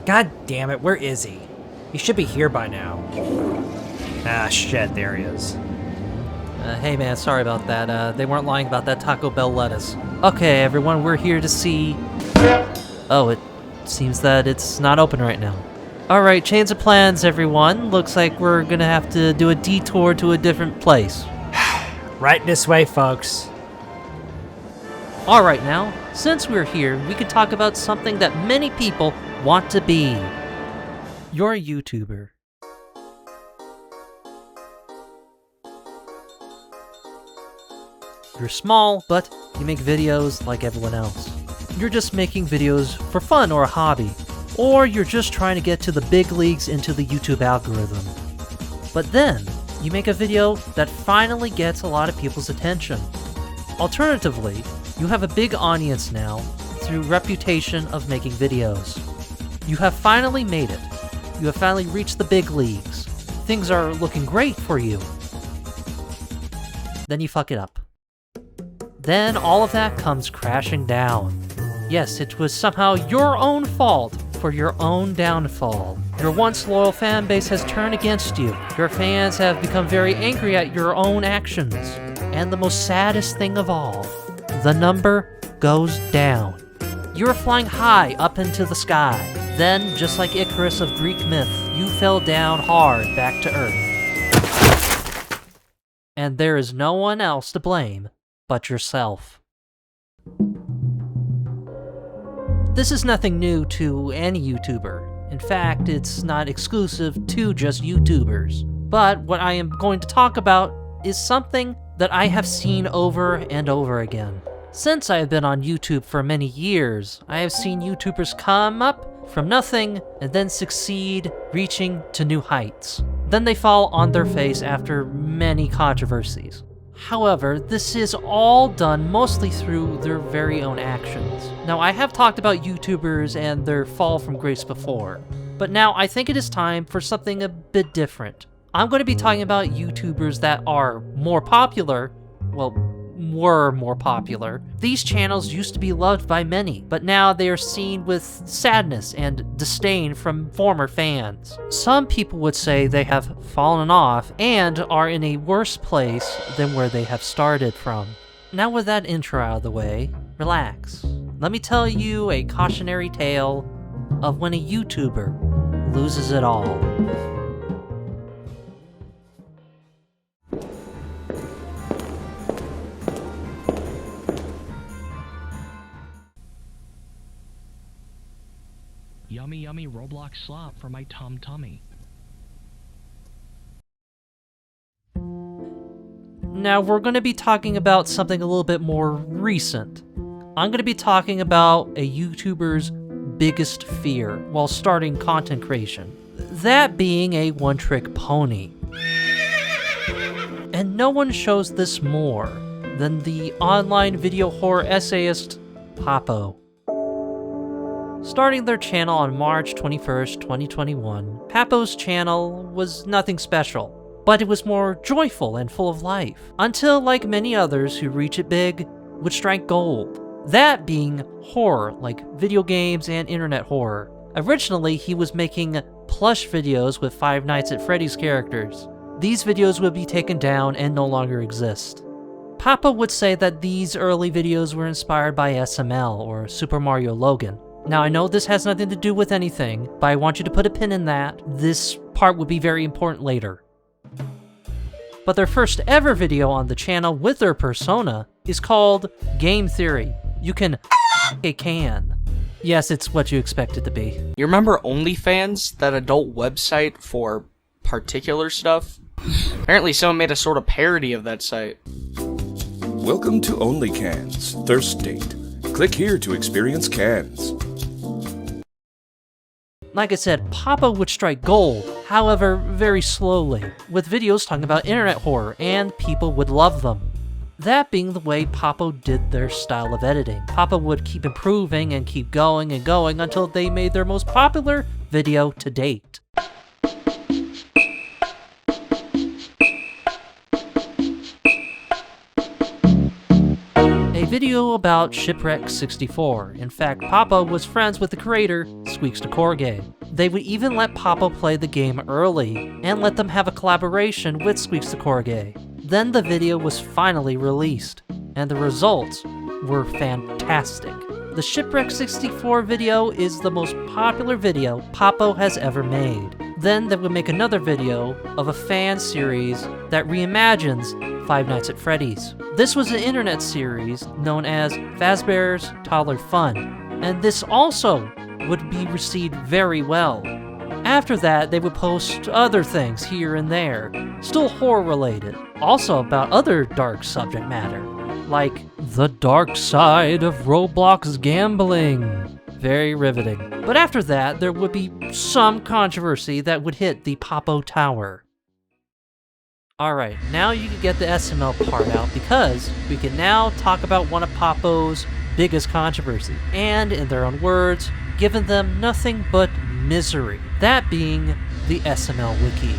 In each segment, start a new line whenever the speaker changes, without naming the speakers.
God damn it, where is he? He should be here by now. Ah, shit, there he is.
Hey man, sorry about that. They weren't lying about that Taco Bell lettuce. Okay, everyone, we're here to see... Oh, it seems that it's not open right now. Alright, change of plans, everyone. Looks like we're gonna have to do a detour to a different place.
Right this way, folks.
Alright now, since we're here, we can talk about something that many people want to be. You're a YouTuber. You're small, but you make videos like everyone else. You're just making videos for fun or a hobby. Or you're just trying to get to the big leagues into the YouTube algorithm. But then, you make a video that finally gets a lot of people's attention. Alternatively, you have a big audience now through reputation of making videos. You have finally made it. You have finally reached the big leagues. Things are looking great for you. Then you fuck it up. Then all of that comes crashing down. Yes, it was somehow your own fault for your own downfall. Your once loyal fan base has turned against you. Your fans have become very angry at your own actions. And the most saddest thing of all, the number goes down. You're flying high up into the sky. Then, just like Icarus of Greek myth, you fell down hard back to Earth. And there is no one else to blame but yourself. This is nothing new to any YouTuber. In fact, it's not exclusive to just YouTubers. But what I am going to talk about is something that I have seen over and over again. Since I have been on YouTube for many years, I have seen YouTubers come up from nothing and then succeed, reaching to new heights. Then they fall on their face after many controversies. However, this is all done mostly through their very own actions. Now, I have talked about YouTubers and their fall from grace before, but now I think it is time for something a bit different. I'm going to be talking about YouTubers that are more popular, well, were more popular. These channels used to be loved by many, but now they are seen with sadness and disdain from former fans. Some people would say they have fallen off and are in a worse place than where they have started from. Now with that intro out of the way, relax. Let me tell you a cautionary tale of when a YouTuber loses it all.
Yummy yummy Roblox slop for my tummy.
Now we're going to be talking about something a little bit more recent. I'm going to be talking about a YouTuber's biggest fear while starting content creation. That being a one-trick pony. And no one shows this more than the online video horror essayist Poppo. Starting their channel on March 21st, 2021, Pappo's channel was nothing special, but it was more joyful and full of life, until, like many others who reach it big, would strike gold. That being horror, like video games and internet horror. Originally, he was making plush videos with Five Nights at Freddy's characters. These videos would be taken down and no longer exist. Poppo would say that these early videos were inspired by SML, or Super Mario Logan. Now, I know this has nothing to do with anything, but I want you to put a pin in that. This part would be very important later. But their first ever video on the channel with their persona is called Game Theory. You can a can. Yes, it's what you expect it to be.
You remember OnlyFans, that adult website for particular stuff? Apparently someone made a sort of parody of that site.
Welcome to OnlyCans, Thirst Date. Click here to experience cans.
Like I said, Poppo would strike gold, however, very slowly, with videos talking about internet horror, and people would love them. That being the way Poppo did their style of editing. Poppo would keep improving and keep going and going until they made their most popular video to date. A video about Shipwreck 64. In fact, Poppo was friends with the creator, Squeaks2Corgay. They would even let Poppo play the game early, and let them have a collaboration with Squeaks2Corgay. Then the video was finally released, and the results were fantastic. The Shipwreck 64 video is the most popular video Poppo has ever made. Then they would make another video of a fan series that reimagines Five Nights at Freddy's. This was an internet series known as Fazbear's Toddler Fun, and this also would be received very well. After that, they would post other things here and there, still horror related, also about other dark subject matter, like the dark side of Roblox gambling. Very riveting. But after that, there would be some controversy that would hit the Poppo Tower. Alright, now you can get the SML part out because we can now talk about one of Poppo's biggest controversy, and in their own words, given them nothing but misery. That being the SML wiki.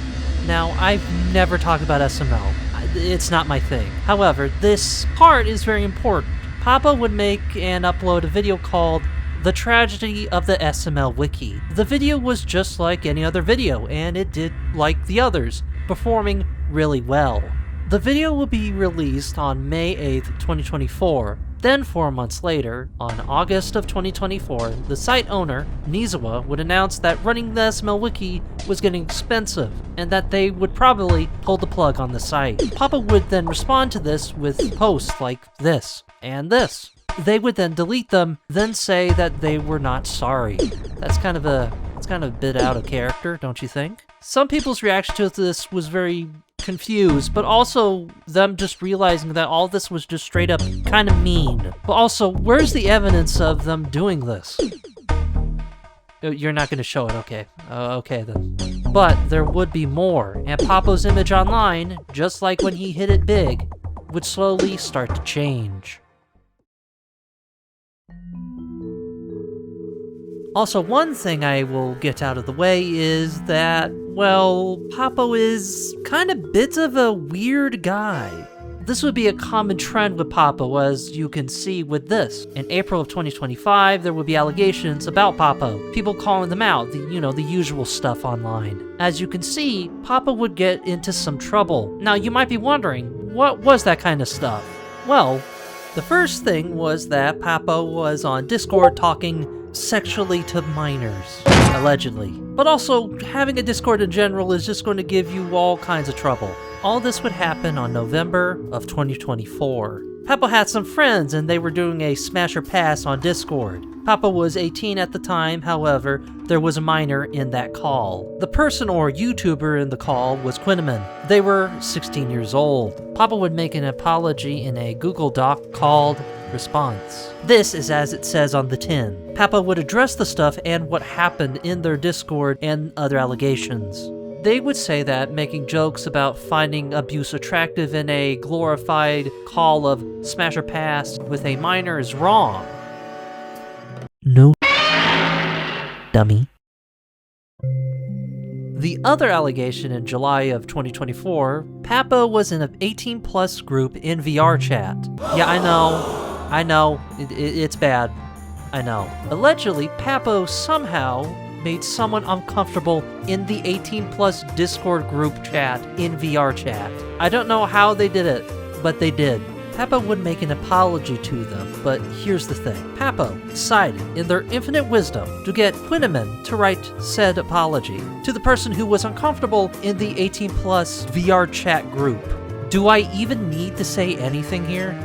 Now, I've never talked about SML. It's not my thing. However, this part is very important. Poppo would make and upload a video called The Tragedy of the SML Wiki. The video was just like any other video, and it did like the others, performing really well. The video will be released on May 8th, 2024. Then 4 months later, on August of 2024, the site owner, Nizawa, would announce that running the SML Wiki was getting expensive, and that they would probably pull the plug on the site. Poppo would then respond to this with posts like this, and this. They would then delete them, then say that they were not sorry. That's kind of a bit out of character, don't you think? Some people's reaction to this was very confused, but also them just realizing that all this was just straight up kind of mean. But also, where's the evidence of them doing this? You're not going to show it, okay. Okay then. But there would be more, and Poppo's image online, just like when he hit it big, would slowly start to change. Also, one thing I will get out of the way is that, well, Poppo is kind of bit of a weird guy. This would be a common trend with Poppo, as you can see with this. In April of 2025, there would be allegations about Poppo, people calling them out, the usual stuff online. As you can see, Poppo would get into some trouble. Now, you might be wondering, what was that kind of stuff? Well, the first thing was that Poppo was on Discord talking sexually to minors, allegedly. But also, having a Discord in general is just going to give you all kinds of trouble. All this would happen on November of 2024. Poppo had some friends and they were doing a smash or pass on Discord. Poppo was 18 at the time, however, there was a minor in that call. The person or YouTuber in the call was Quinneman. They were 16 years old. Poppo would make an apology in a Google Doc called Response. This is as it says on the tin. Poppo would address the stuff and what happened in their Discord and other allegations. They would say that making jokes about finding abuse attractive in a glorified call of smash or pass with a minor is wrong. No, dummy. The other allegation in July of 2024, Poppo was in an 18+ group in VR chat. Yeah, I know, it's bad. I know. Allegedly, Poppo somehow made someone uncomfortable in the 18+ Discord group chat in VR chat. I don't know how they did it, but they did. Poppo would make an apology to them, but here's the thing. Poppo decided, in their infinite wisdom, to get Quinneman to write said apology to the person who was uncomfortable in the 18+ VR chat group. Do I even need to say anything here?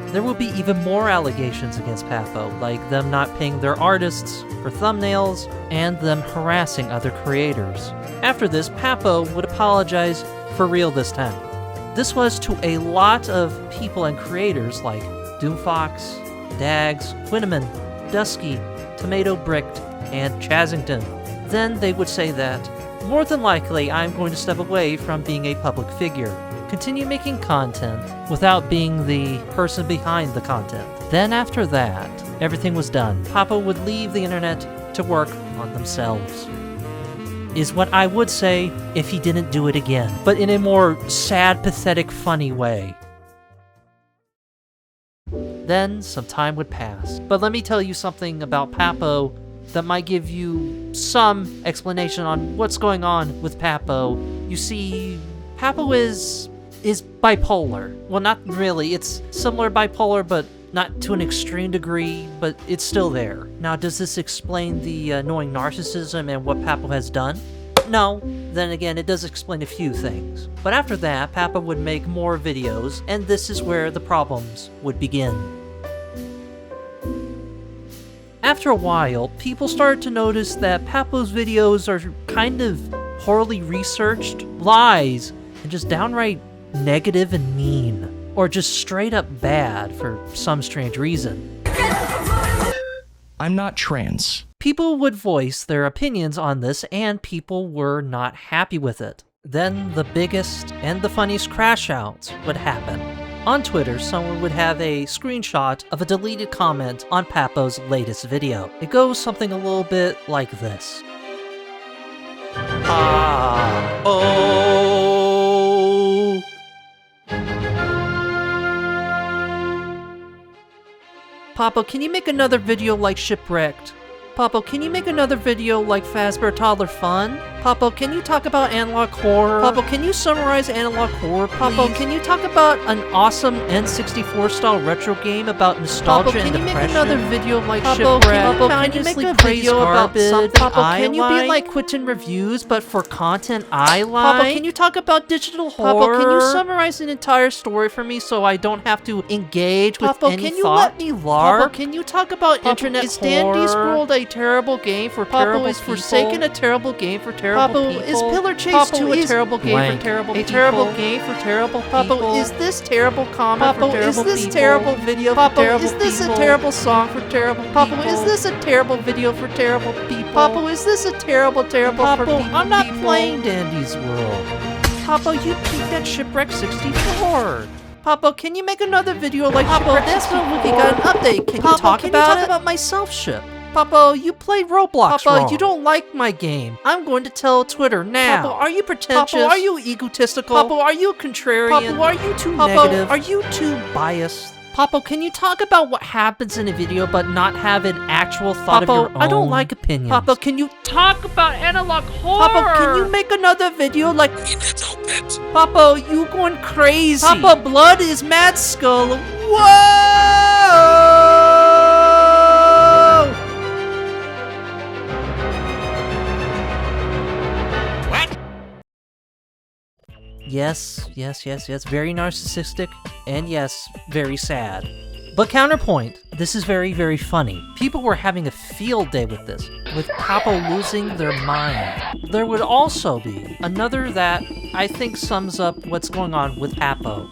There will be even more allegations against Poppo, like them not paying their artists for thumbnails, and them harassing other creators. After this, Poppo would apologize for real this time. This was to a lot of people and creators like Doomfox, Dags, Quinneman, Dusky, Tomato Bricked, and Chazington. Then they would say that, more than likely I'm going to step away from being a public figure, continue making content without being the person behind the content. Then after that, everything was done. Poppo would leave the internet to work on themselves. Is what I would say if he didn't do it again, but in a more sad, pathetic, funny way. Then some time would pass. But let me tell you something about Pappo that might give you some explanation on what's going on with Pappo. You see, Pappo is bipolar. Well, not really. It's similar bipolar, but not to an extreme degree, but it's still there. Now, does this explain the annoying narcissism and what Pappo has done? No. Then again, it does explain a few things. But after that, Pappo would make more videos, and this is where the problems would begin. After a while, people started to notice that Pappo's videos are kind of poorly researched, lies, and just downright negative and mean. Or just straight up bad for some strange reason.
I'm not trans.
People would voice their opinions on this, and people were not happy with it. Then the biggest and the funniest crash outs would happen. On Twitter, someone would have a screenshot of a deleted comment on Pappo's latest video. It goes something a little bit like this. Oh. Poppo, can you make another video like Shipwrecked? Poppo, can you make another video like Fazbear Toddler Fun? Poppo, can you talk about analog horror? Poppo, can you summarize analog horror, please? Poppo, can you talk about an awesome N64 style retro game about nostalgia and depression? Poppo, can you make another video like Shipwrecked? Poppo, can you make a video about something Poppo, can you be like Quentin Reviews, but for content I like? Poppo, can you talk about digital horror? Poppo, can you summarize an entire story for me so I don't have to engage with any thought? Poppo, can you let me larp? Poppo, can you talk about internet horror? Is Dandy's World a terrible game for terrible people? Is Forsaken a terrible game for terrible people? Is Pillar Chase 2 a terrible game for terrible people? A terrible game for terrible people? Poppo, is this terrible comment for terrible people? Poppo, is this terrible video for terrible people? Poppo, is this a terrible song for terrible people? Poppo, is this a terrible video for terrible people? Poppo, is this a terrible for people? I'm not playing Dandy's World. Poppo, you peaked at Shipwreck 64. Poppo, can you make another video like Shipwreck 64? We got an update. Can you talk about my self-ship? Poppo, you play Roblox Poppo, wrong. You don't like my game. I'm going to tell Twitter now. Poppo, are you pretentious? Poppo, are you egotistical? Poppo, are you contrarian? Poppo, are you too negative? Are you too biased? Poppo, can you talk about what happens in a video but not have an actual thought of your own? I don't like opinions. Poppo, can you talk about analog horror? Poppo, can you make another video like... Poppo, you going crazy. Poppo, blood is Mad Skull. Whoa! Yes, very narcissistic, and yes, very sad. But counterpoint, this is very, very funny. People were having a field day with this, with Pappo losing their mind. There would also be another that I think sums up what's going on with Pappo.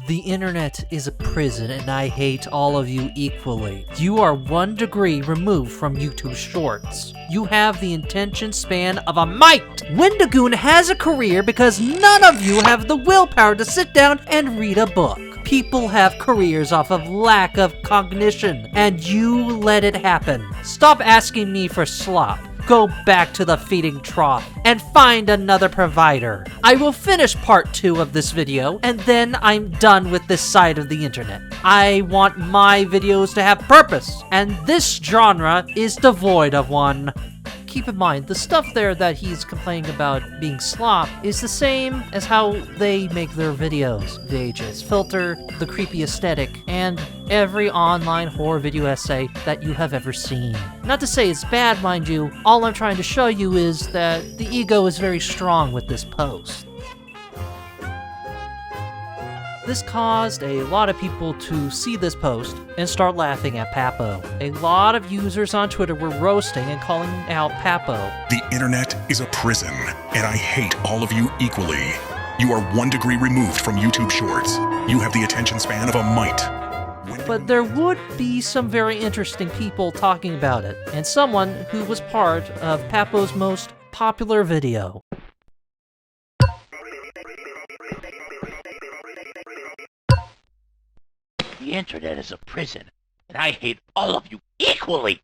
The internet is a prison and I hate all of you equally. You are 1 degree removed from YouTube Shorts. You have the attention span of a mite! Wendigoon has a career because none of you have the willpower to sit down and read a book. People have careers off of lack of cognition, and you let it happen. Stop asking me for slop. Go back to the feeding trough and find another provider. I will finish part 2 of this video, and then I'm done with this side of the internet. I want my videos to have purpose, and this genre is devoid of one. Keep in mind, the stuff there that he's complaining about being slop is the same as how they make their videos. VHS filter, the creepy aesthetic, and every online horror video essay that you have ever seen. Not to say it's bad, mind you, all I'm trying to show you is that the ego is very strong with this post. This caused a lot of people to see this post and start laughing at Pappo. A lot of users on Twitter were roasting and calling out Pappo.
The internet is a prison, and I hate all of you equally. You are 1 degree removed from YouTube Shorts. You have the attention span of a mite.
But there would be some very interesting people talking about it, and someone who was part of Pappo's most popular video.
The internet is a prison, and I hate all of you equally.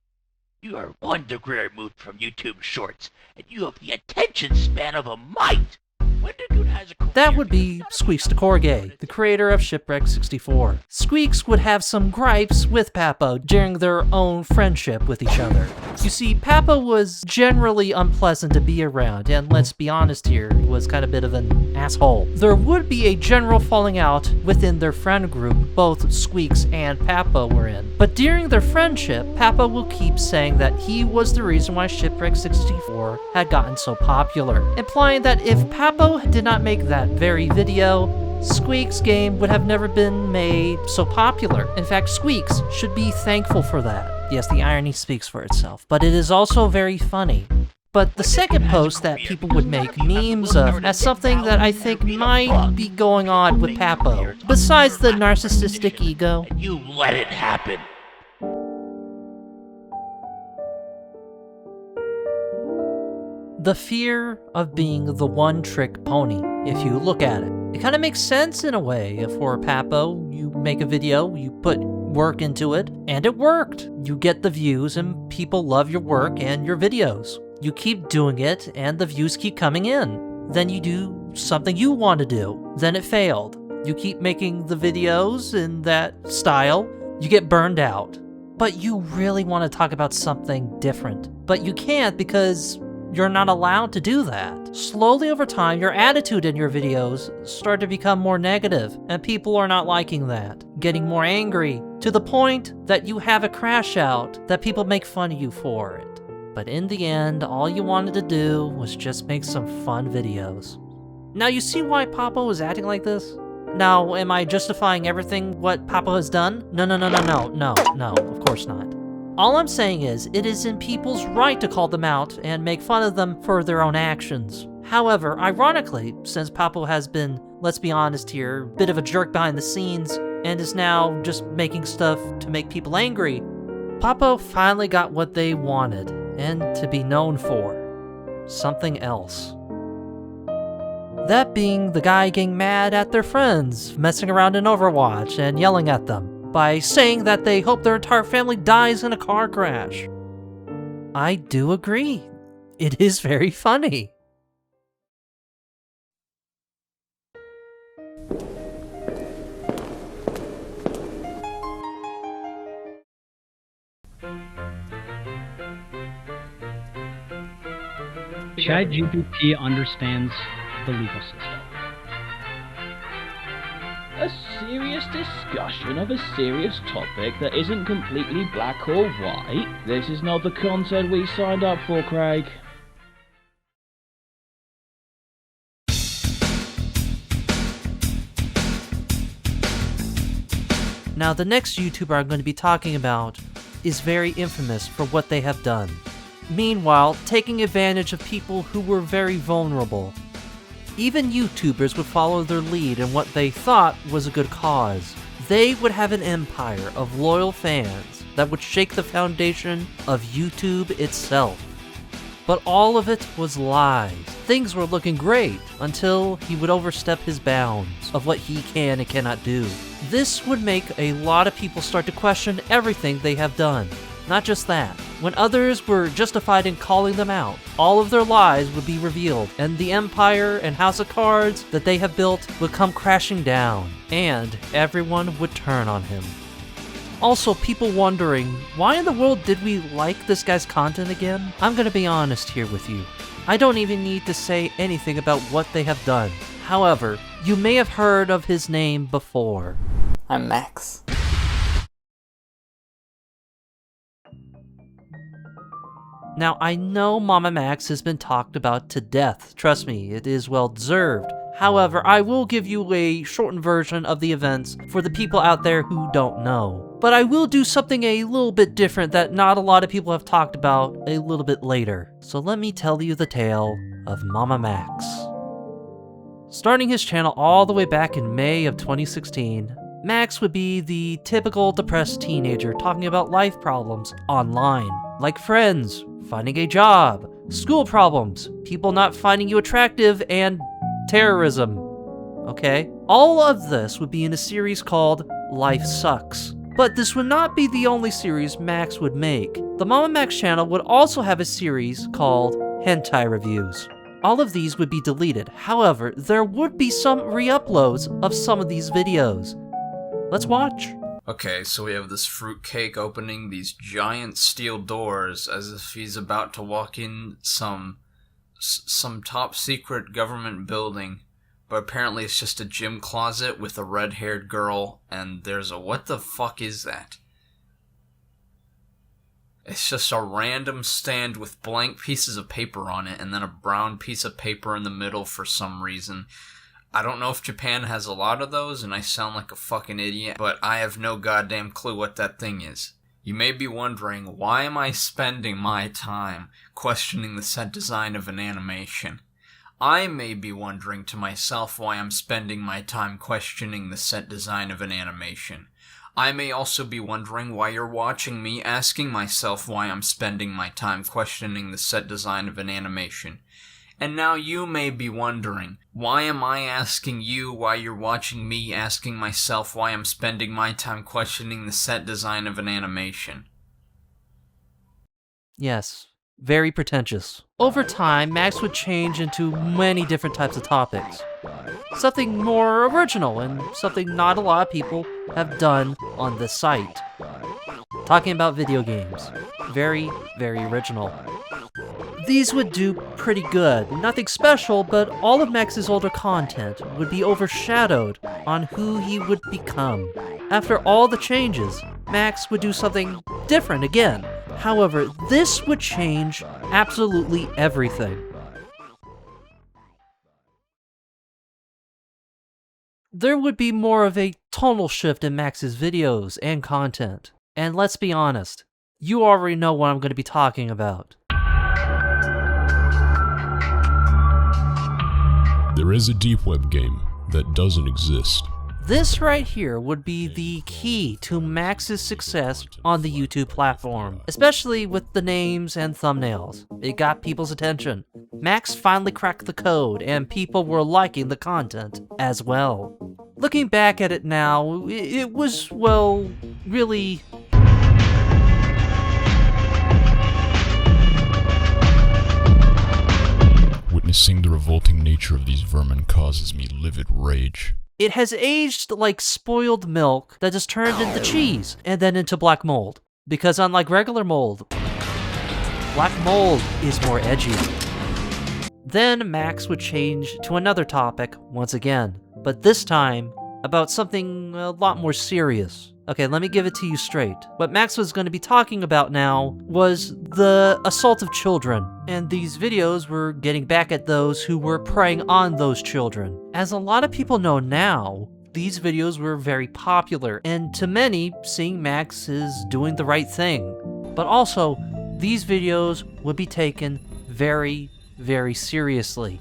You are 1 degree removed from YouTube Shorts, and you have the attention span of a mite. When did you guys acquire
That would be Squeaks the Corgay, the creator of Shipwreck 64. Squeaks would have some gripes with Pappo during their own friendship with each other. You see, Pappo was generally unpleasant to be around, and let's be honest here, he was kind of a bit of an asshole. There would be a general falling out within their friend group both Squeaks and Pappo were in. But during their friendship, Pappo will keep saying that he was the reason why Shipwreck 64 had gotten so popular, implying that if Pappo did not make that very video, Squeaks' game would have never been made so popular. In fact, Squeaks should be thankful for that. Yes, the irony speaks for itself, but it is also very funny. But the second post that people would make memes of as something that I think might be going on with Pappo, besides the narcissistic ego.
You let it happen.
The fear of being the one-trick pony, if you look at it. It kind of makes sense in a way. For Pappo, you make a video, you put work into it, and it worked. You get the views, and people love your work and your videos. You keep doing it, and the views keep coming in. Then you do something you want to do. Then it failed. You keep making the videos in that style, you get burned out. But you really want to talk about something different. But you can't because you're not allowed to do that. Slowly over time, your attitude in your videos start to become more negative, and people are not liking that. Getting more angry, to the point that you have a crash out that people make fun of you for it. But in the end, all you wanted to do was just make some fun videos. Now you see why Poppo is acting like this? Now, am I justifying everything what Poppo has done? No, of course not. All I'm saying is, it is in people's right to call them out and make fun of them for their own actions. However, ironically, since Poppo has been, let's be honest here, a bit of a jerk behind the scenes, and is now just making stuff to make people angry, Poppo finally got what they wanted, and to be known for. Something else. That being the guy getting mad at their friends, messing around in Overwatch and yelling at them, by saying that they hope their entire family dies in a car crash. I do agree. It is very funny.
ChatGPT understands the legal system.
A serious discussion of a serious topic that isn't completely black or white. This is not the content we signed up for, Craig.
Now, the next YouTuber I'm going to be talking about is very infamous for what they have done. Meanwhile, taking advantage of people who were very vulnerable. Even YouTubers would follow their lead in what they thought was a good cause. They would have an empire of loyal fans that would shake the foundation of YouTube itself. But all of it was lies. Things were looking great until he would overstep his bounds of what he can and cannot do. This would make a lot of people start to question everything they have done. Not just that, when others were justified in calling them out, all of their lies would be revealed, and the empire and house of cards that they have built would come crashing down, and everyone would turn on him. Also, people wondering, why in the world did we like this guy's content again? I'm gonna be honest here with you. I don't even need to say anything about what they have done. However, you may have heard of his name before.
I'm Max.
Now, I know MamaMax has been talked about to death. Trust me, it is well deserved. However, I will give you a shortened version of the events for the people out there who don't know. But I will do something a little bit different that not a lot of people have talked about a little bit later. So let me tell you the tale of MamaMax. Starting his channel all the way back in May of 2016, Max would be the typical depressed teenager talking about life problems online, like friends, finding a job, school problems, people not finding you attractive, and terrorism. Okay? All of this would be in a series called Life Sucks. But this would not be the only series Max would make. The MamaMax channel would also have a series called Hentai Reviews. All of these would be deleted. However, there would be some re-uploads of some of these videos. Let's watch.
Okay, so we have this fruitcake opening these giant steel doors as if he's about to walk in some top secret government building, but apparently it's just a gym closet with a red-haired girl, and there's a what the fuck is that? It's just a random stand with blank pieces of paper on it, and then a brown piece of paper in the middle for some reason. I don't know if Japan has a lot of those, and I sound like a fucking idiot, but I have no goddamn clue what that thing is. You may be wondering, why am I spending my time questioning the set design of an animation? I may be wondering to myself why I'm spending my time questioning the set design of an animation. I may also be wondering why you're watching me asking myself why I'm spending my time questioning the set design of an animation. And now you may be wondering, why am I asking you why you're watching me asking myself why I'm spending my time questioning the set design of an animation?
Yes, very pretentious. Over time, Max would change into many different types of topics. Something more original and something not a lot of people have done on this site. Talking about video games. Very, very original. These would do pretty good. Nothing special, but all of Max's older content would be overshadowed on who he would become. After all the changes, Max would do something different again. However, this would change absolutely everything. There would be more of a tonal shift in Max's videos and content. And let's be honest, you already know what I'm going to be talking about.
There is a deep web game that doesn't exist.
This right here would be the key to Max's success on the YouTube platform, especially with the names and thumbnails. It got people's attention. Max finally cracked the code, and people were liking the content as well. Looking back at it now, it was, well, really...
Witnessing the revolting nature of these vermin causes me livid rage.
It has aged like spoiled milk that is turned into cheese and then into black mold. Because unlike regular mold, black mold is more edgy. Then Max would change to another topic once again, but this time about something a lot more serious. Okay, let me give it to you straight. What Max was going to be talking about now was the assault of children, and these videos were getting back at those who were preying on those children. As a lot of people know now, these videos were very popular, and to many, seeing Max is doing the right thing. But also, these videos would be taken very, very seriously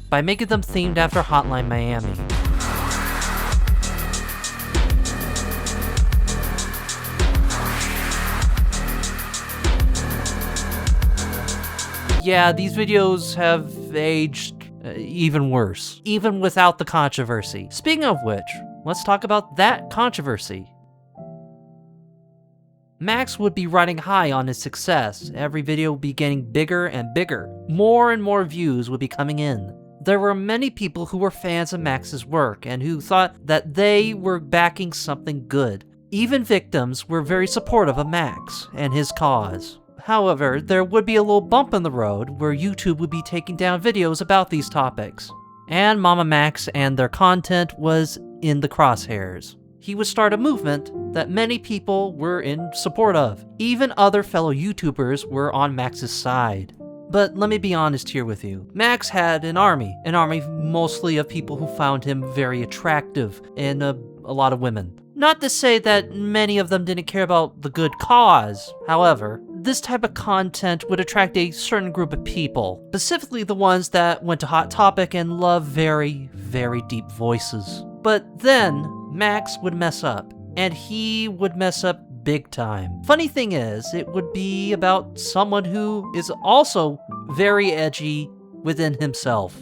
by making them themed after Hotline Miami. Yeah, these videos have aged even worse, even without the controversy. Speaking of which, let's talk about that controversy. Max would be riding high on his success. Every video would be getting bigger and bigger. More and more views would be coming in. There were many people who were fans of Max's work and who thought that they were backing something good. Even victims were very supportive of Max and his cause. However, there would be a little bump in the road where YouTube would be taking down videos about these topics. And MamaMax and their content was in the crosshairs. He would start a movement that many people were in support of. Even other fellow YouTubers were on Max's side. But let me be honest here with you. Max had an army mostly of people who found him very attractive, and a lot of women. Not to say that many of them didn't care about the good cause. However, this type of content would attract a certain group of people, specifically the ones that went to Hot Topic and love very, very deep voices. But then, Max would mess up, and he would mess up big time. Funny thing is, it would be about someone who is also very edgy within himself.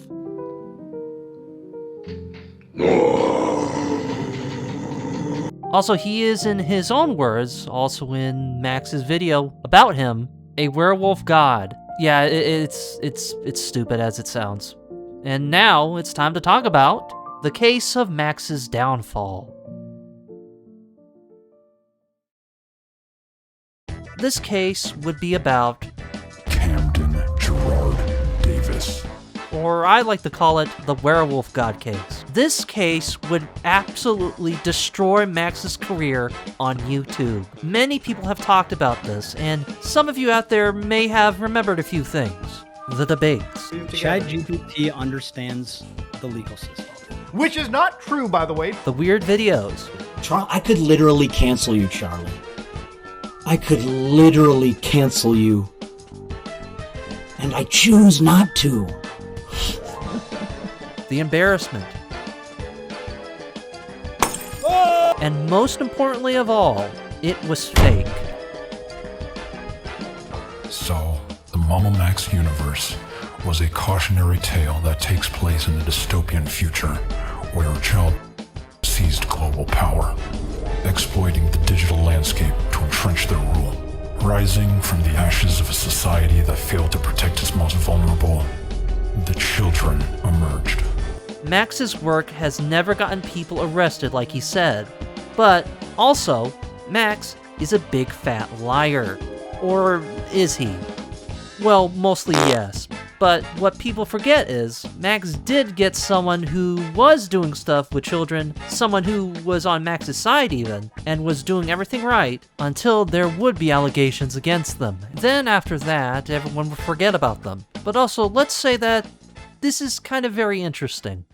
Also, he is, in his own words, also in Max's video about him, a werewolf god. Yeah, it's stupid as it sounds. And now it's time to talk about the case of Max's downfall. This case would be about
Camden Gerard Davis.
or I like to call it the Werewolf God case. This case would absolutely destroy Max's career on YouTube. Many people have talked about this, and some of you out there may have remembered a few things. The debates.
ChatGPT understands the legal system.
Which is not true, by the way.
The weird videos.
Charlie, I could literally cancel you, Charlie. I could literally cancel you. And I choose not to.
The embarrassment. And most importantly of all, it was fake.
So, the MamaMax universe was a cautionary tale that takes place in a dystopian future where a child seized global power, exploiting the digital landscape to entrench their rule. Rising from the ashes of a society that failed to protect its most vulnerable, the children emerged.
Max's work has never gotten people arrested like he said, but also, Max is a big fat liar. Or is he? Well, mostly yes. But what people forget is, Max did get someone who was doing stuff with children, someone who was on Max's side even, and was doing everything right, until there would be allegations against them. Then after that, everyone would forget about them. But also, let's say that this is kind of very interesting.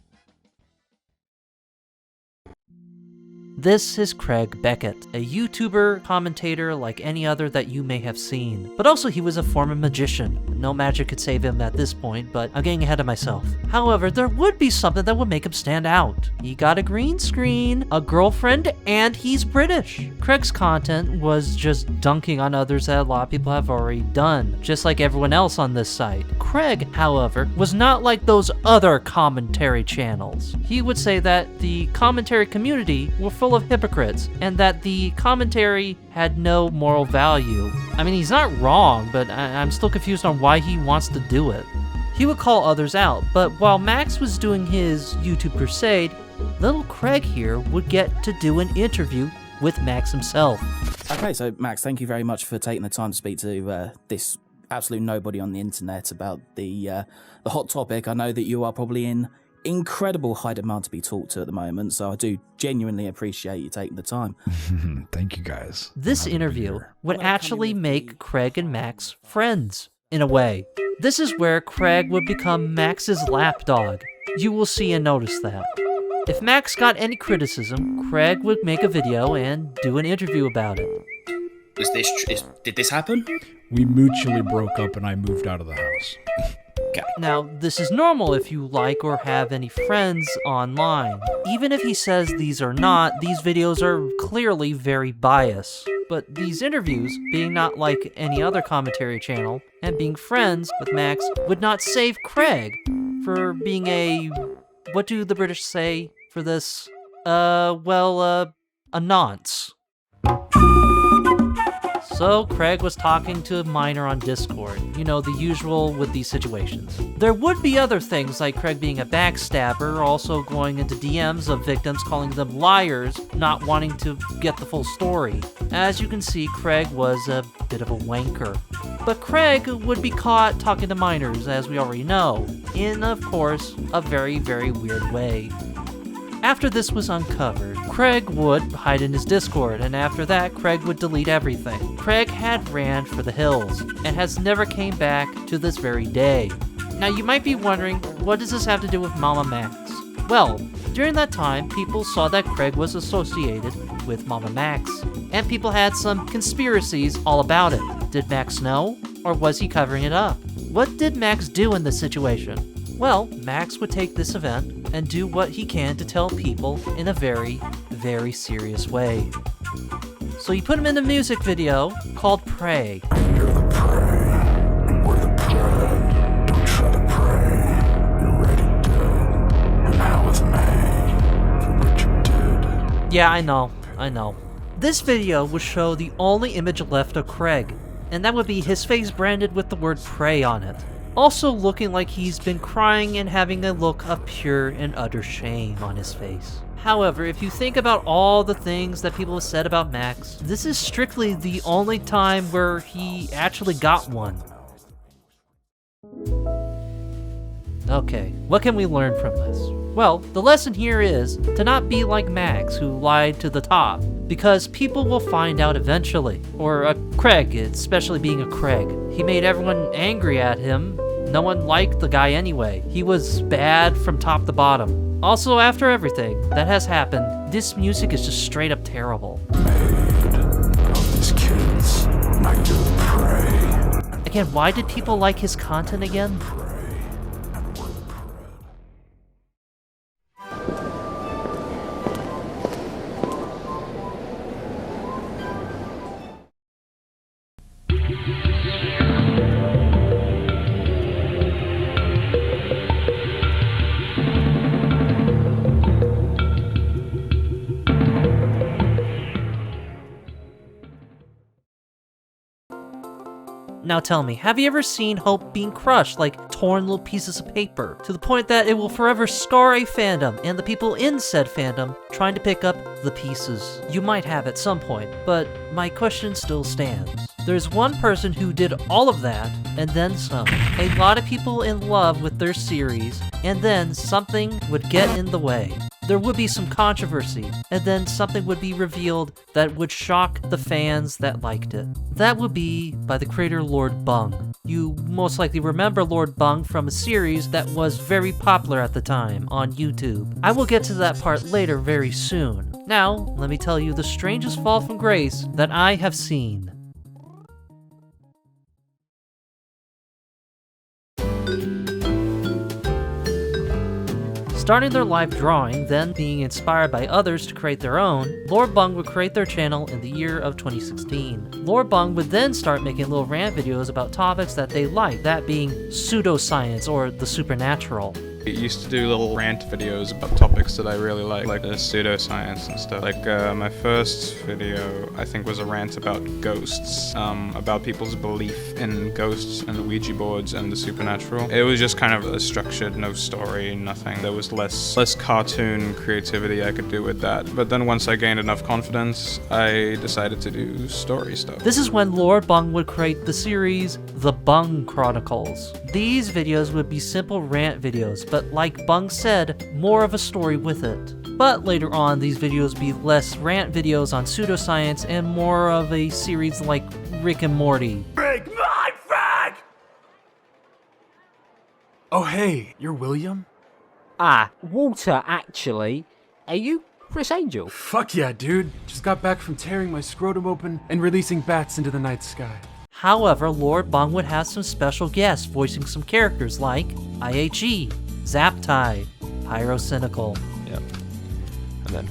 This is Craig Beckett, a YouTuber commentator like any other that you may have seen. But also he was a former magician. No magic could save him at this point, but I'm getting ahead of myself. However, there would be something that would make him stand out. He got a green screen, a girlfriend, and he's British. Craig's content was just dunking on others that a lot of people have already done, just like everyone else on this site. Craig, however, was not like those other commentary channels. He would say that the commentary community were full of hypocrites, and that the commentary had no moral value. I mean, he's not wrong, but I'm still confused on why he wants to do it. He would call others out, but while Max was doing his YouTube crusade, little Craig here would get to do an interview with Max himself.
Okay, so Max, thank you very much for taking the time to speak to this absolute nobody on the internet about the hot topic. I know that you are probably in incredible high demand to be talked to at the moment, so I do genuinely appreciate you taking the time.
Thank you guys.
This interview would actually make Craig and Max friends, in a way. This is where Craig would become Max's lapdog. You will see and notice that. If Max got any criticism, Craig would make a video and do an interview about it.
Did this happen?
We mutually broke up and I moved out of the house.
Okay.
Now, this is normal if you like or have any friends online. Even if he says these are not, these videos are clearly very biased. But these interviews, being not like any other commentary channel, and being friends with Max, would not save Craig for being a... what do the British say for this? A nonce. So Craig was talking to a minor on Discord. You know, the usual with these situations. There would be other things like Craig being a backstabber, also going into DMs of victims, calling them liars, not wanting to get the full story. As you can see, Craig was a bit of a wanker. But Craig would be caught talking to minors, as we already know, in, of course, a very, very weird way. After this was uncovered, Craig would hide in his Discord, and after that, Craig would delete everything. Craig had ran for the hills, and has never came back to this very day. Now you might be wondering, what does this have to do with MamaMax? Well, during that time, people saw that Craig was associated with MamaMax, and people had some conspiracies all about it. Did Max know, or was he covering it up? What did Max do in this situation? Well, Max would take this event and do what he can to tell people in a very, very serious way. So he put him in a music video called Pray.
You're the prey, and we're the prey. Don't try to pray, you're already dead. And how with me, for what you did.
Yeah, I know. This video would show the only image left of Craig. and that would be his face branded with the word pray on it. Also looking like he's been crying and having a look of pure and utter shame on his face. However, if you think about all the things that people have said about Max, this is strictly the only time where he actually got one. Okay, what can we learn from this? Well, the lesson here is to not be like Max, who lied to the top, because people will find out eventually. Or Craig, especially being a Craig. He made everyone angry at him. No one liked the guy anyway. He was bad from top to bottom. Also, after everything that has happened, this music is just straight up terrible.
These kids, I do pray.
Again, why did people like his content again? Now tell me, have you ever seen hope being crushed like torn little pieces of paper, to the point that it will forever scar a fandom and the people in said fandom trying to pick up the pieces? You might have at some point, but my question still stands. There's one person who did all of that, and then some. A lot of people in love with their series, and then something would get in the way. There would be some controversy, and then something would be revealed that would shock the fans that liked it. That would be by the creator Lord Bung. You most likely remember Lord Bung from a series that was very popular at the time on YouTube. I will get to that part later very soon. Now, let me tell you the strangest fall from grace that I have seen. Starting their live drawing, then being inspired by others to create their own, Lord Bung would create their channel in the year of 2016. Lord Bung would then start making little rant videos about topics that they liked, that being pseudoscience or the supernatural.
I used to do little rant videos about topics that I really like the pseudoscience and stuff. Like my first video, I think, was a rant about ghosts, about people's belief in ghosts and Ouija boards and the supernatural. It was just kind of a structured, no story, nothing. There was less cartoon creativity I could do with that. But then once I gained enough confidence, I decided to do story stuff.
This is when Lord Bung would create the series The Bung Chronicles. These videos would be simple rant videos, but like Bung said, more of a story with it. But later on, these videos would be less rant videos on pseudoscience and more of a series like Rick and Morty.
Break my frag! Oh hey, you're William?
Ah, Walter, actually. Are you Chris Angel?
Fuck yeah, dude. Just got back from tearing my scrotum open and releasing bats into the night sky.
However, Lord Bung would have some special guests voicing some characters like IHE, Zaptai, Pyrocynical.
Yep. And then,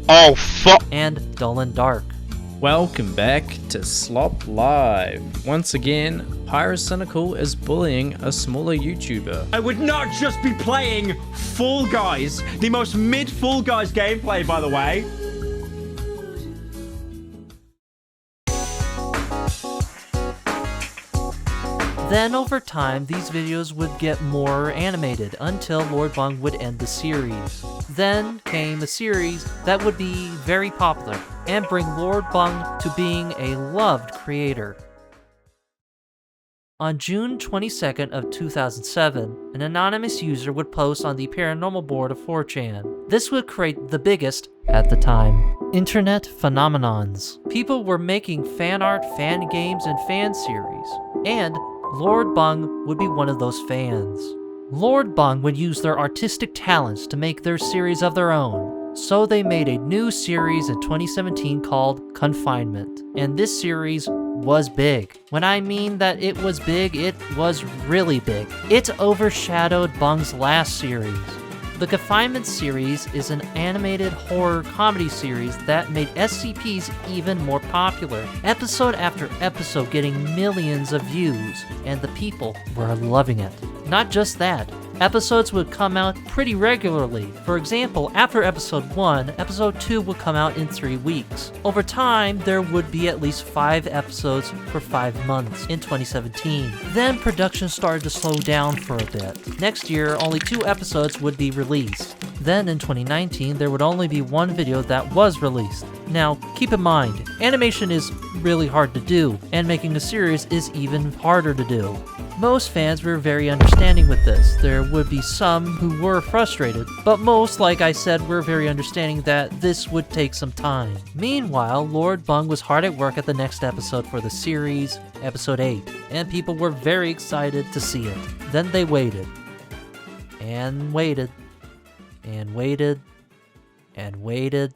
oh fuck!
And Dull and Dark.
Welcome back to Slop Live. Once again, Pyrocynical is bullying a smaller YouTuber.
I would not just be playing Fall Guys, the most mid-Fall Guys gameplay, by the way.
Then over time, these videos would get more animated until Lord Bung would end the series. Then came a series that would be very popular and bring Lord Bung to being a loved creator. On June 22nd of 2007, an anonymous user would post on the paranormal board of 4chan. This would create the biggest, at the time, internet phenomenons. People were making fan art, fan games, and fan series, and Lord Bung would be one of those fans. Lord Bung would use their artistic talents to make their series of their own, so they made a new series in 2017 called Confinement, and this series was big. When I mean that it was big, it was really big. It overshadowed Bung's last series. The Confinement series is an animated horror comedy series that made SCPs even more popular, episode after episode getting millions of views, and the people were loving it. Not just that, Episodes would come out pretty regularly. For example, after episode 1, episode 2 would come out in 3 weeks. Over time, there would be at least 5 episodes for 5 months in 2017. Then production started to slow down for a bit. Next year, only 2 episodes would be released. Then in 2019, there would only be 1 video that was released. Now, keep in mind, animation is really hard to do, and making a series is even harder to do. Most fans were very understanding with this. There would be some who were frustrated, but most, like I said, were very understanding that this would take some time. Meanwhile, Lord Bung was hard at work at the next episode for the series, episode 8, and people were very excited to see it. Then they waited. And waited. And waited. And waited.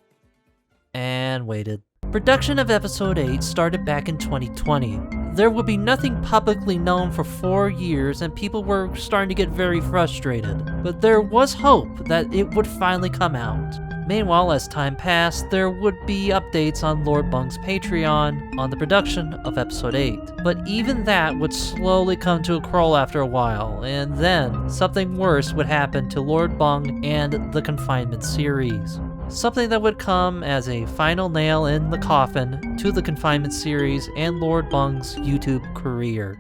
And waited. Production of episode 8 started back in 2020. There would be nothing publicly known for 4 years and people were starting to get very frustrated, but there was hope that it would finally come out. Meanwhile, as time passed, there would be updates on Lord Bung's Patreon on the production of episode 8, but even that would slowly come to a crawl after a while, and then something worse would happen to Lord Bung and the Confinement series. Something that would come as a final nail in the coffin to the Confinement series and Lord Bung's YouTube career.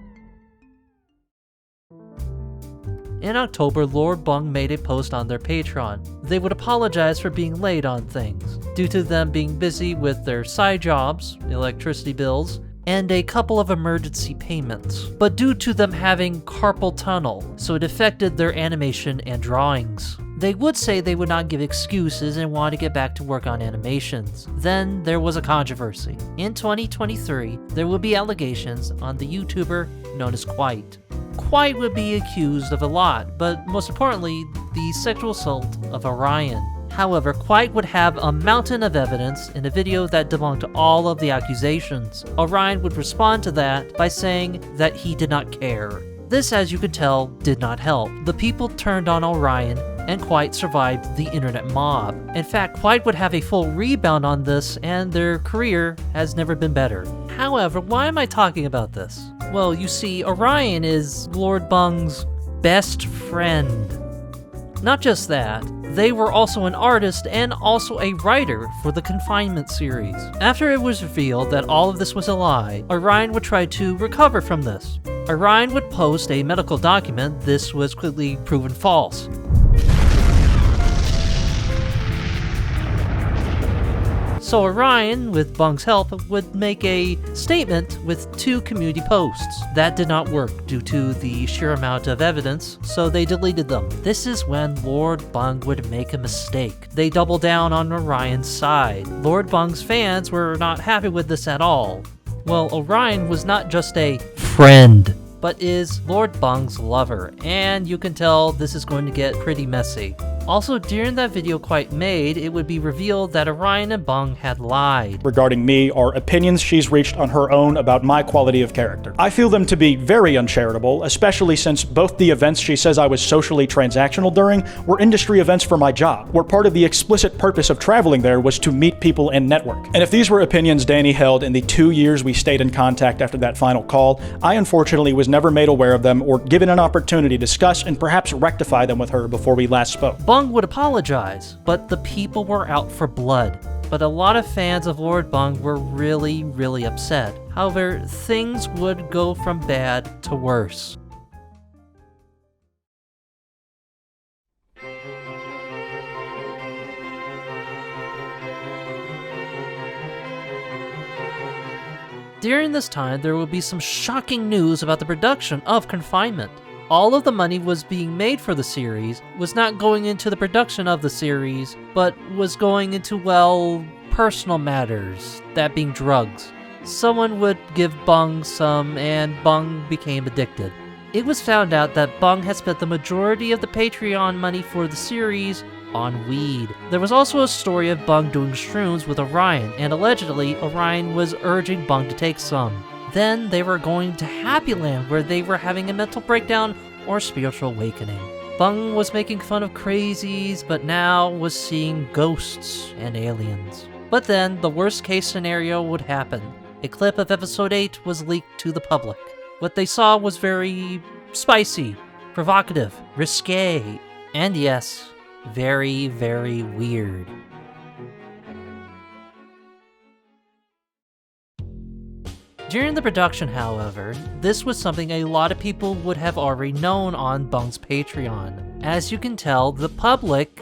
In October, Lord Bung made a post on their Patreon. They would apologize for being late on things, due to them being busy with their side jobs, electricity bills, and a couple of emergency payments, but due to them having carpal tunnel, so it affected their animation and drawings. They would say they would not give excuses and want to get back to work on animations. Then there was a controversy. In 2023, there would be allegations on the YouTuber known as Quite. Quite would be accused of a lot, but most importantly, the sexual assault of Orion. However, Quite would have a mountain of evidence in a video that debunked all of the accusations. Orion would respond to that by saying that he did not care. This, as you could tell, did not help. The people turned on Orion, and Quite survived the internet mob. In fact, Quite would have a full rebound on this, and their career has never been better. However, why am I talking about this? Well, you see, Orion is Lord Bung's best friend. Not just that, they were also an artist and also a writer for the Confinement series. After it was revealed that all of this was a lie, Orion would try to recover from this. Orion would post a medical document. This was quickly proven false. So Orion, with Bung's help, would make a statement with 2 community posts. That did not work due to the sheer amount of evidence, so they deleted them. This is when Lord Bung would make a mistake. They doubled down on Orion's side. Lord Bung's fans were not happy with this at all. Well, Orion was not just a friend, but is Lord Bung's lover, and you can tell this is going to get pretty messy. Also, during that video Quite made, it would be revealed that Orion and Bung had lied
regarding me or opinions she's reached on her own about my quality of character. I feel them to be very uncharitable, especially since both the events she says I was socially transactional during were industry events for my job, where part of the explicit purpose of traveling there was to meet people and network. And if these were opinions Danny held in the 2 years we stayed in contact after that final call, I unfortunately was never made aware of them or given an opportunity to discuss and perhaps rectify them with her before we last spoke.
Bung would apologize, but the people were out for blood. But a lot of fans of Lord Bung were really upset. However, things would go from bad to worse. During this time, there would be some shocking news about the production of Confinement. All of the money was being made for the series was not going into the production of the series, but was going into, well, personal matters, that being drugs. Someone would give Bung some, and Bung became addicted. It was found out that Bung had spent the majority of the Patreon money for the series on weed. There was also a story of Bung doing shrooms with Orion, and allegedly Orion was urging Bung to take some. Then they were going to Happy Land, where they were having a mental breakdown or spiritual awakening. Bung was making fun of crazies, but now was seeing ghosts and aliens. But then the worst case scenario would happen. A clip of episode 8 was leaked to the public. What they saw was very spicy, provocative, risque, and yes, very, very weird. During the production, however, this was something a lot of people would have already known on Bung's Patreon. As you can tell, the public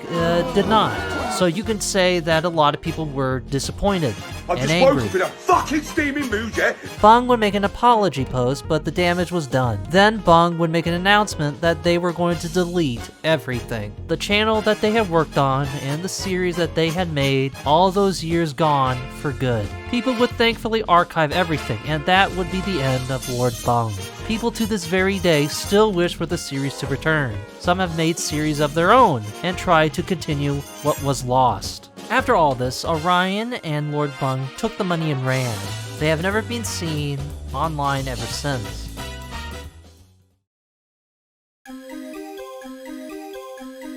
did not. So you can say that a lot of people were disappointed and angry.
in a fucking steaming mood, yeah?
Bung would make an apology post, but the damage was done. Then Bung would make an announcement that they were going to delete everything. The channel that they had worked on and the series that they had made, all those years gone for good. People would thankfully archive everything, and that would be the end of Lord Bung. People to this very day still wish for the series to return. Some have made series of their own and tried to continue what was lost. After all this, Orion and Lord Bung took the money and ran. They have never been seen online ever since.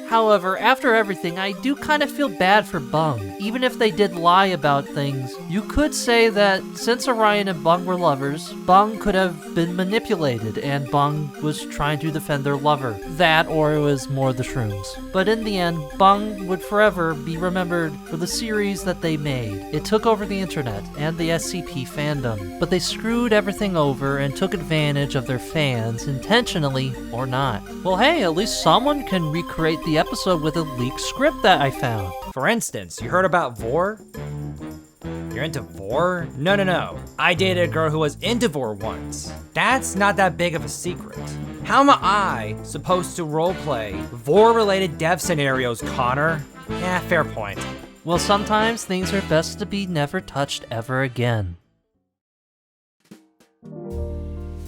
However, after everything, I do kind of feel bad for Bung. Even if they did lie about things, you could say that since Orion and Bung were lovers, Bung could have been manipulated and Bung was trying to defend their lover. That, or it was more the shrooms. But in the end, Bung would forever be remembered for the series that they made. It took over the internet and the SCP fandom, but they screwed everything over and took advantage of their fans, intentionally or not. Well, hey, at least someone can recreate the episode with a leaked script that I found.
For instance, you heard about Vor? You're into Vor? No. I dated a girl who was into Vor once. That's not that big of a secret. How am I supposed to roleplay Vor-related dev scenarios, Connor? Yeah, fair point.
Well, sometimes things are best to be never touched ever again.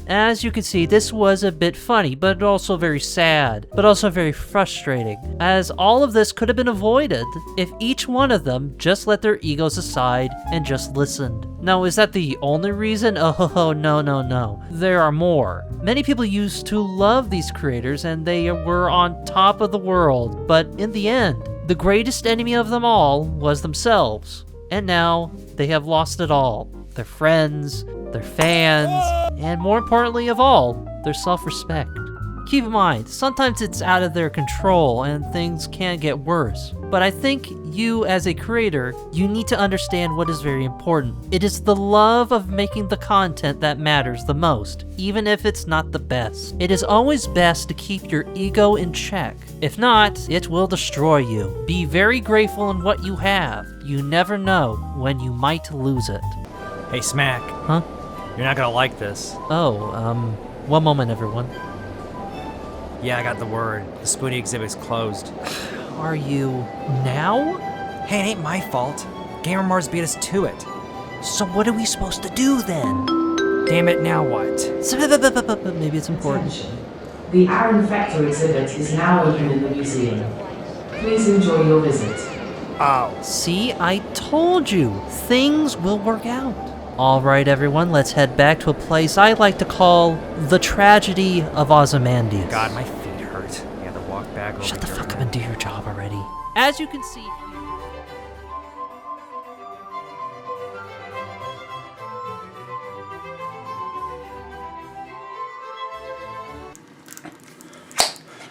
As you can see, this was a bit funny, but also very sad, but also very frustrating, as all of this could have been avoided if each one of them just let their egos aside and just listened. Now, is that the only reason? Oh, no. There are more. Many people used to love these creators and they were on top of the world, but in the end, the greatest enemy of them all was themselves. And now, they have lost it all. Their friends, their fans, and more importantly of all, their self-respect. Keep in mind, sometimes it's out of their control and things can get worse. But I think you, as a creator, you need to understand what is very important. It is the love of making the content that matters the most, even if it's not the best. It is always best to keep your ego in check. If not, it will destroy you. Be very grateful in what you have. You never know when you might lose it.
Hey, Smack.
Huh?
You're not gonna like this.
One moment, everyone.
Yeah, I got the word. The Spoonie exhibit's closed.
Are you now?
Hey, it ain't my fault. Gamer Mars beat us to it.
So what are we supposed to do then?
Damn it, now what?
Maybe it's important.
The Aaron Factor exhibit is now open in the museum. Please enjoy your visit.
Oh.
See, I told you. Things will work out. Alright everyone, let's head back to a place I like to call the Tragedy of Ozymandias.
God, my feet hurt. You had to walk back over.
Shut the fuck up and do your job already. As you can see...